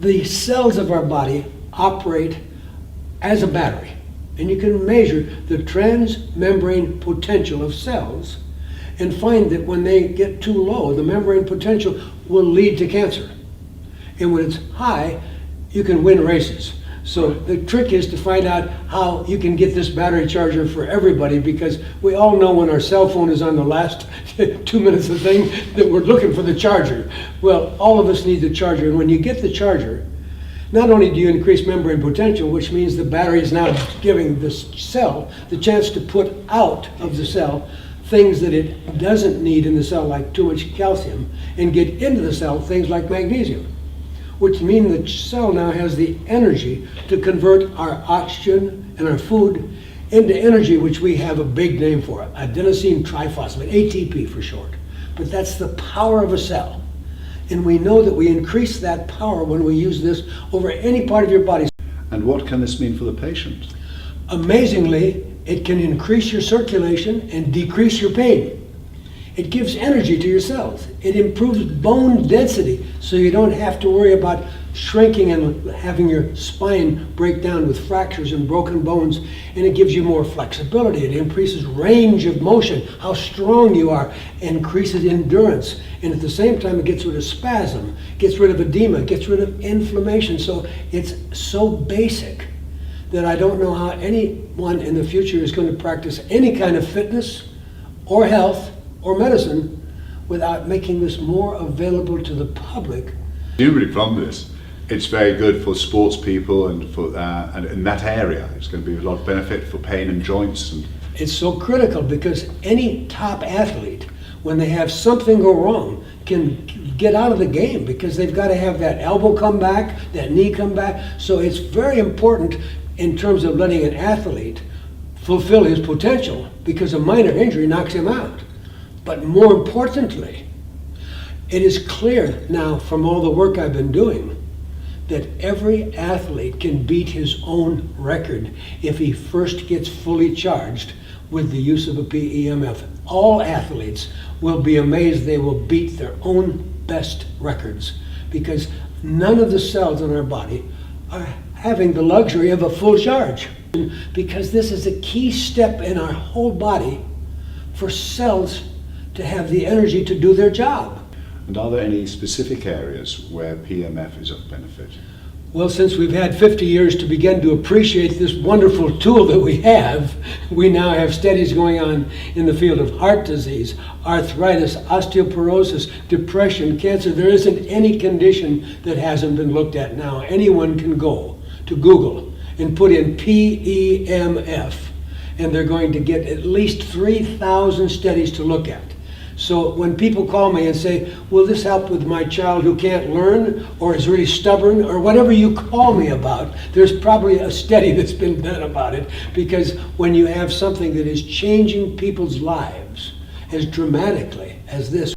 The cells of our body operate as a battery, and you can measure the transmembrane potential of cells and find that when they get too low, the membrane potential will lead to cancer. And when it's high, you can win races. So the trick is to find out how you can get this battery charger for everybody, because we all know when our cell phone is on the last 2 minutes of the thing that we're looking for the charger. Well, all of us need the charger, and when you get the charger, not only do you increase membrane potential, which means the battery is now giving this cell the chance to put out of the cell things that it doesn't need in the cell, like too much calcium, and get into the cell things like magnesium, which means the cell now has the energy to convert our oxygen and our food into energy, which we have a big name for, adenosine triphosphate, ATP for short. But that's the power of a cell. And we know that we increase that power when we use this over any part of your body. And what can this mean for the patient? Amazingly, it can increase your circulation and decrease your pain. It gives energy to your cells. It improves bone density, so you don't have to worry about shrinking and having your spine break down with fractures and broken bones. And it gives you more flexibility. It increases range of motion, how strong you are, increases endurance. And at the same time, it gets rid of spasm, gets rid of edema, gets rid of inflammation. So it's so basic that I don't know how anyone in the future is going to practice any kind of fitness or health or medicine without making this more available to the public. Presumably from this, it's very good for sports people and for and in that area. It's going to be a lot of benefit for pain and joints. And it's so critical, because any top athlete, when they have something go wrong, can get out of the game, because they've got to have that elbow come back, that knee come back. So it's very important in terms of letting an athlete fulfill his potential, because a minor injury knocks him out. But more importantly, it is clear now from all the work I've been doing that every athlete can beat his own record if he first gets fully charged with the use of a PEMF. All athletes will be amazed. They will beat their own best records, because none of the cells in our body are having the luxury of a full charge, because this is a key step in our whole body for cells to have the energy to do their job. And are there any specific areas where PMF is of benefit? Well, since we've had 50 years to begin to appreciate this wonderful tool that we have, we now have studies going on in the field of heart disease, arthritis, osteoporosis, depression, cancer. There isn't any condition that hasn't been looked at now. Anyone can go to Google and put in PEMF, and they're going to get at least 3,000 studies to look at. So when people call me and say, will this help with my child who can't learn or is really stubborn, or whatever you call me about, there's probably a study that's been done about it. Because when you have something that is changing people's lives as dramatically as this,